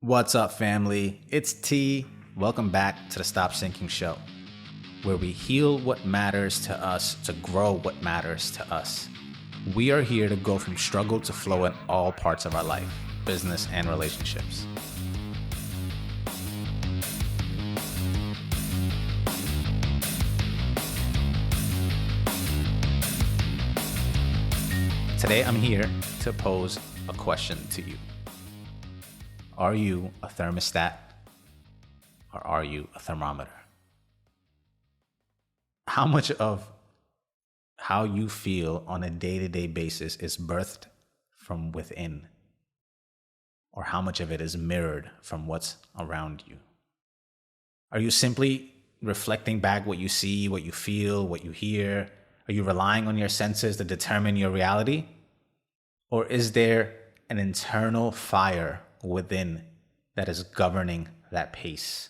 What's up, family? It's T. Welcome back to the Stop Sinking Show, where we heal what matters to us to grow what matters to us. We are here to go from struggle to flow in all parts of our life, business, and relationships. Today, I'm here to pose a question to you. Are you a thermostat or are you a thermometer? How much of how you feel on a day-to-day basis is birthed from within? Or how much of it is mirrored from what's around you? Are you simply reflecting back what you see, what you feel, what you hear? Are you relying on your senses to determine your reality? Or is there an internal fire within that is governing that pace,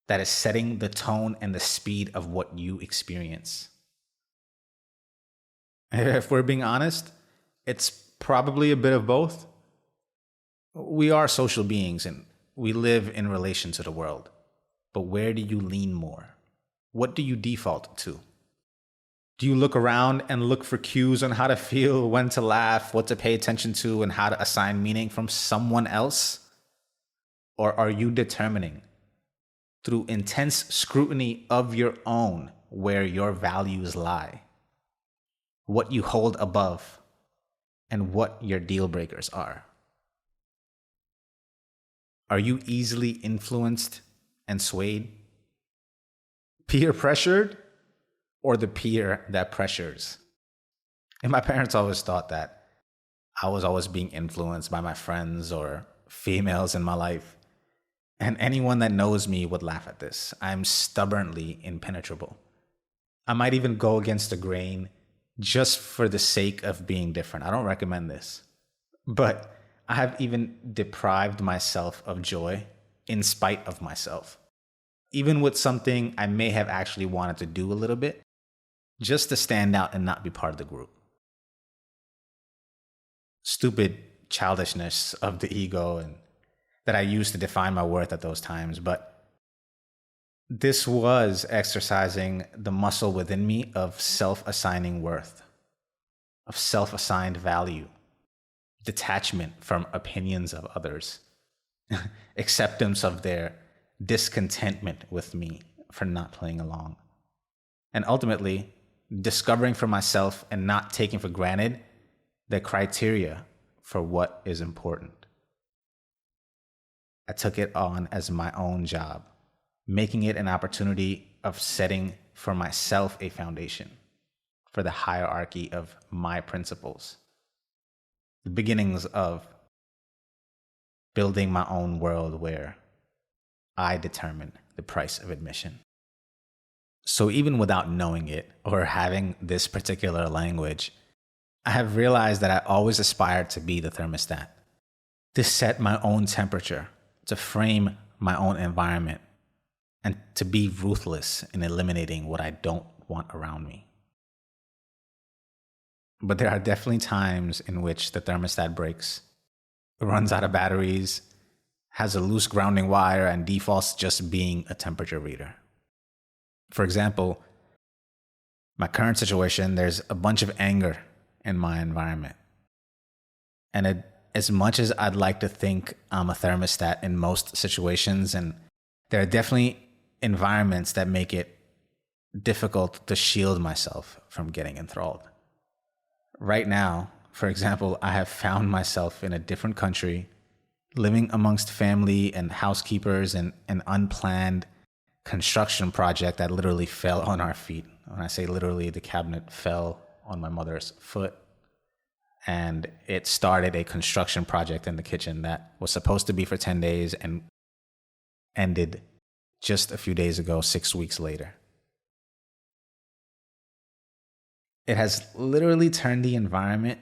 that is setting the tone and the speed of what you experience? If we're being honest, it's probably a bit of both. We are social beings and we live in relation to the world. But where do you lean more? What do you default to? Do you look around and look for cues on how to feel, when to laugh, what to pay attention to, and how to assign meaning from someone else? Or are you determining through intense scrutiny of your own where your values lie, what you hold above, and what your deal breakers are? Are you easily influenced and swayed? Peer pressured? Or the peer that pressures? And my parents always thought that I was always being influenced by my friends or females in my life. And anyone that knows me would laugh at this. I'm stubbornly impenetrable. I might even go against the grain just for the sake of being different. I don't recommend this. But I have even deprived myself of joy in spite of myself. Even with something I may have actually wanted to do a little bit, just to stand out and not be part of the group. Stupid childishness of the ego and that I used to define my worth at those times. But this was exercising the muscle within me of self-assigning worth, of self-assigned value, detachment from opinions of others, acceptance of their discontentment with me for not playing along. And ultimately, discovering for myself and not taking for granted the criteria for what is important. I took it on as my own job, making it an opportunity of setting for myself a foundation for the hierarchy of my principles, the beginnings of building my own world where I determine the price of admission. So even without knowing it or having this particular language, I have realized that I always aspired to be the thermostat, to set my own temperature, to frame my own environment, and to be ruthless in eliminating what I don't want around me. But there are definitely times in which the thermostat breaks, runs out of batteries, has a loose grounding wire, and defaults just being a temperature reader. For example, my current situation, there's a bunch of anger in my environment. And as much as I'd like to think I'm a thermostat in most situations, and there are definitely environments that make it difficult to shield myself from getting enthralled. Right now, for example, I have found myself in a different country, living amongst family and housekeepers and an unplanned construction project that literally fell on our feet. When I say literally, the cabinet fell on my mother's foot, and it started a construction project in the kitchen that was supposed to be for 10 days and ended just a few days ago, 6 weeks later. It has literally turned the environment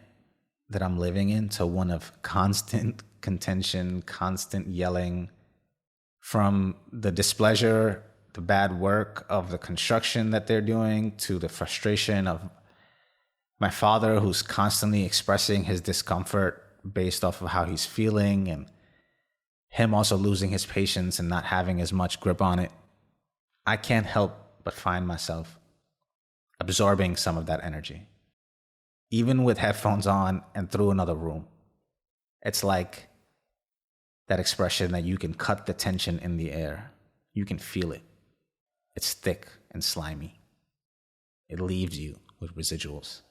that I'm living in to one of constant contention, constant yelling, from the displeasure, the bad work of the construction that they're doing, to the frustration of my father, who's constantly expressing his discomfort based off of how he's feeling, and him also losing his patience and not having as much grip on it, I can't help but find myself absorbing some of that energy. Even with headphones on and through another room. It's like that expression that you can cut the tension in the air. You can feel it. It's thick and slimy. It leaves you with residuals.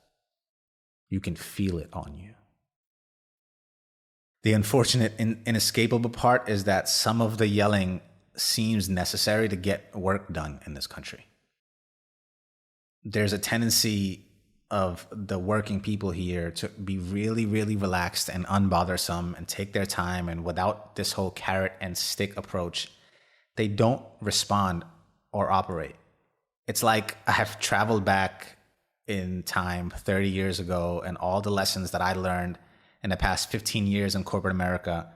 You can feel it on you. The unfortunate, inescapable part is that some of the yelling seems necessary to get work done in this country. There's a tendency of the working people here to be really, really relaxed and unbothersome and take their time. And without this whole carrot and stick approach, they don't respond or operate. It's like I have traveled back in time 30 years ago, and all the lessons that I learned in the past 15 years in corporate America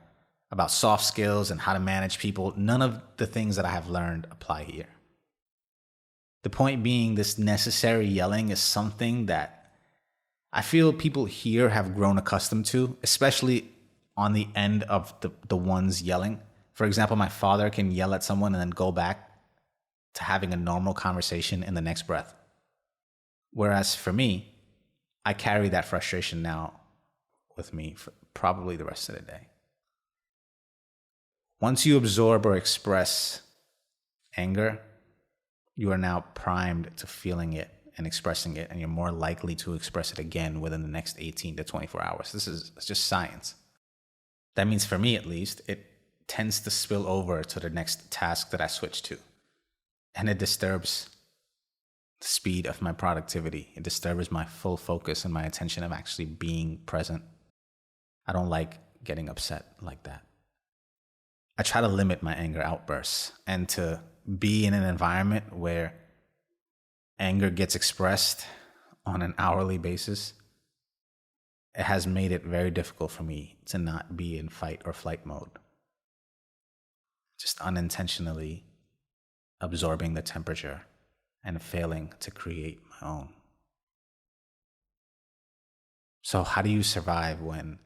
about soft skills and how to manage people, none of the things that I have learned apply here. The point being, this necessary yelling is something that I feel people here have grown accustomed to, especially on the end of the ones yelling. For example, my father can yell at someone and then go back to having a normal conversation in the next breath. Whereas for me, I carry that frustration now with me for probably the rest of the day. Once you absorb or express anger, you are now primed to feeling it and expressing it, and you're more likely to express it again within the next 18 to 24 hours. It's just science. That means for me, at least, it tends to spill over to the next task that I switch to. And it disturbs the speed of my productivity. It disturbs my full focus and my attention of actually being present. I don't like getting upset like that. I try to limit my anger outbursts and to be in an environment where anger gets expressed on an hourly basis. It has made it very difficult for me to not be in fight or flight mode. Just unintentionally absorbing the temperature and failing to create my own. So how do you survive when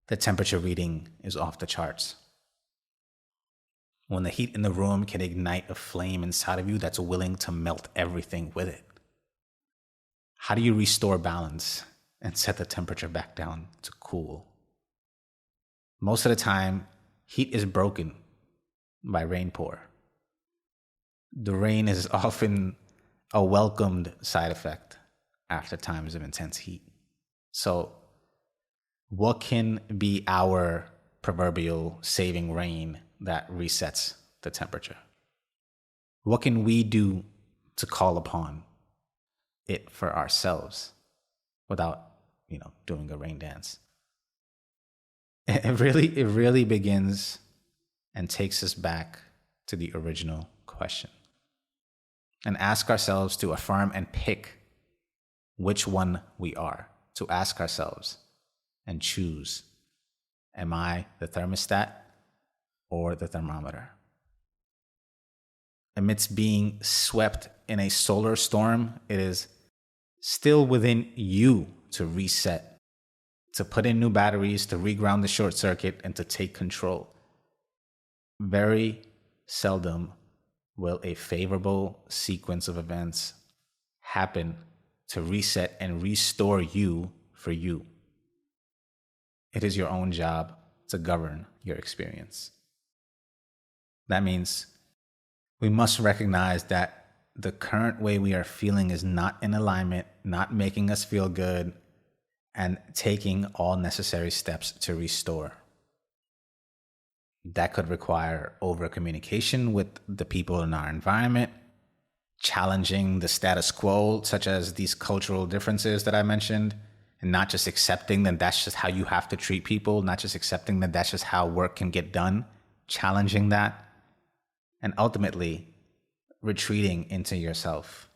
the temperature reading is off the charts? When the heat in the room can ignite a flame inside of you that's willing to melt everything with it? How do you restore balance and set the temperature back down to cool? Most of the time, heat is broken by rain pour. The rain is often a welcomed side effect after times of intense heat. So, what can be our proverbial saving rain that resets the temperature? What can we do to call upon it for ourselves without, doing a rain dance? It really begins and takes us back to the original question and ask ourselves to affirm and pick which one we are, to ask ourselves and choose, am I the thermostat or the thermometer? Amidst being swept in a solar storm, it is still within you to reset, to put in new batteries, to reground the short circuit, and to take control. Very seldom will a favorable sequence of events happen to reset and restore you for you. It is your own job to govern your experience. That means we must recognize that the current way we are feeling is not in alignment, not making us feel good, and taking all necessary steps to restore. That could require over-communication with the people in our environment, challenging the status quo, such as these cultural differences that I mentioned, and not just accepting that that's just how you have to treat people, not just accepting that that's just how work can get done, challenging that, and ultimately retreating into yourself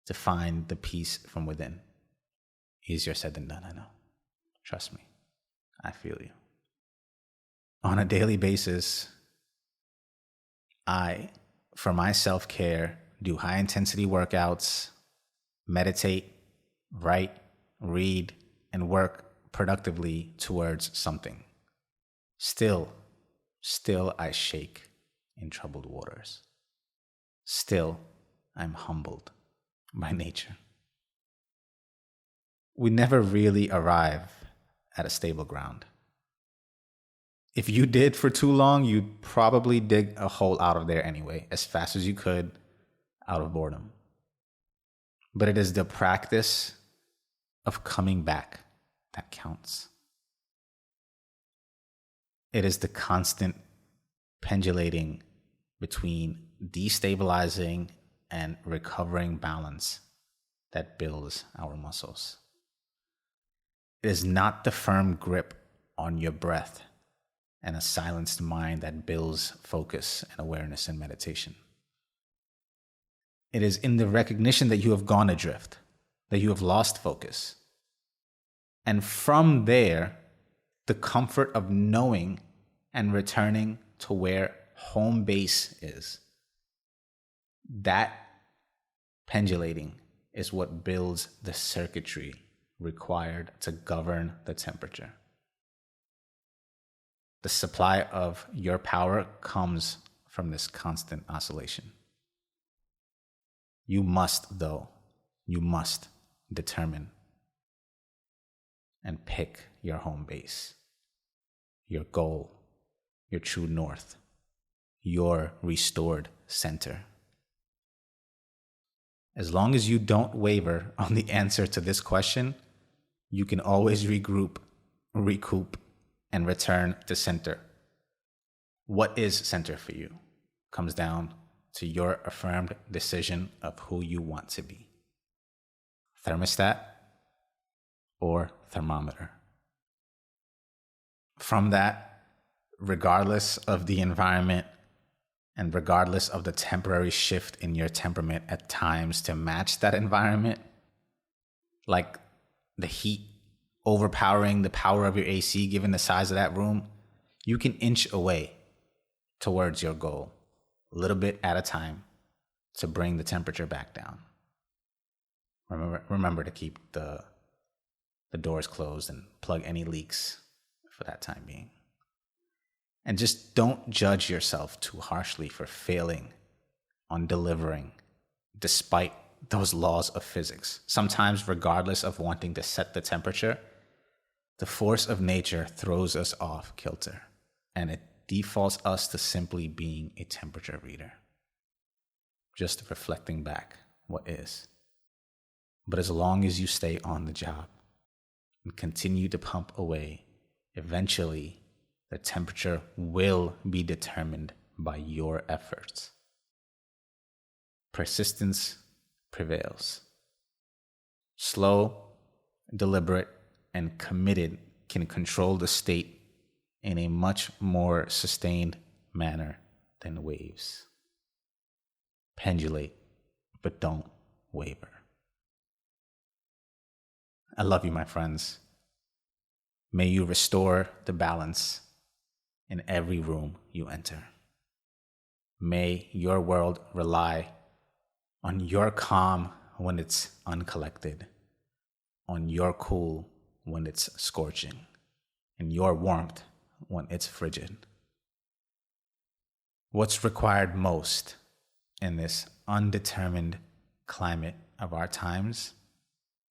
to find the peace from within. Easier said than done, I know. Trust me, I feel you. On a daily basis, I, for my self-care, do high-intensity workouts, meditate, write, read, and work productively towards something. Still, Still I shake in troubled waters. Still I'm humbled by nature. We never really arrive at a stable ground. If you did for too long, you'd probably dig a hole out of there anyway, as fast as you could, out of boredom. But it is the practice of coming back that counts. It is the constant pendulating between destabilizing and recovering balance that builds our muscles. It is not the firm grip on your breath and a silenced mind that builds focus and awareness in meditation. It is in the recognition that you have gone adrift, that you have lost focus. And from there, the comfort of knowing and returning to where home base is. That pendulating is what builds the circuitry required to govern the temperature. The supply of your power comes from this constant oscillation. You must determine and pick your home base, your goal, your true north, your restored center. As long as you don't waver on the answer to this question, you can always regroup, recoup, and return to center. What is center for you comes down to your affirmed decision of who you want to be. Thermostat or thermometer. From that, regardless of the environment and regardless of the temporary shift in your temperament at times to match that environment, like the heat overpowering the power of your AC given the size of that room, you can inch away towards your goal, a little bit at a time, to bring the temperature back down. Remember to keep the doors closed and plug any leaks for that time being. And just don't judge yourself too harshly for failing on delivering despite those laws of physics. Sometimes, regardless of wanting to set the temperature, the force of nature throws us off kilter, and it defaults us to simply being a temperature reader, just reflecting back what is. But as long as you stay on the job and continue to pump away, eventually the temperature will be determined by your efforts. Persistence prevails. Slow, deliberate, and committed can control the state in a much more sustained manner than waves. Pendulate, but don't waver. I love you, my friends. May you restore the balance in every room you enter. May your world rely on your calm when it's uncollected, on your cool when it's scorching, and your warmth when it's frigid. What's required most in this undetermined climate of our times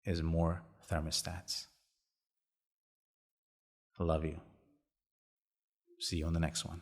is more thermostats. I love you. See you on the next one.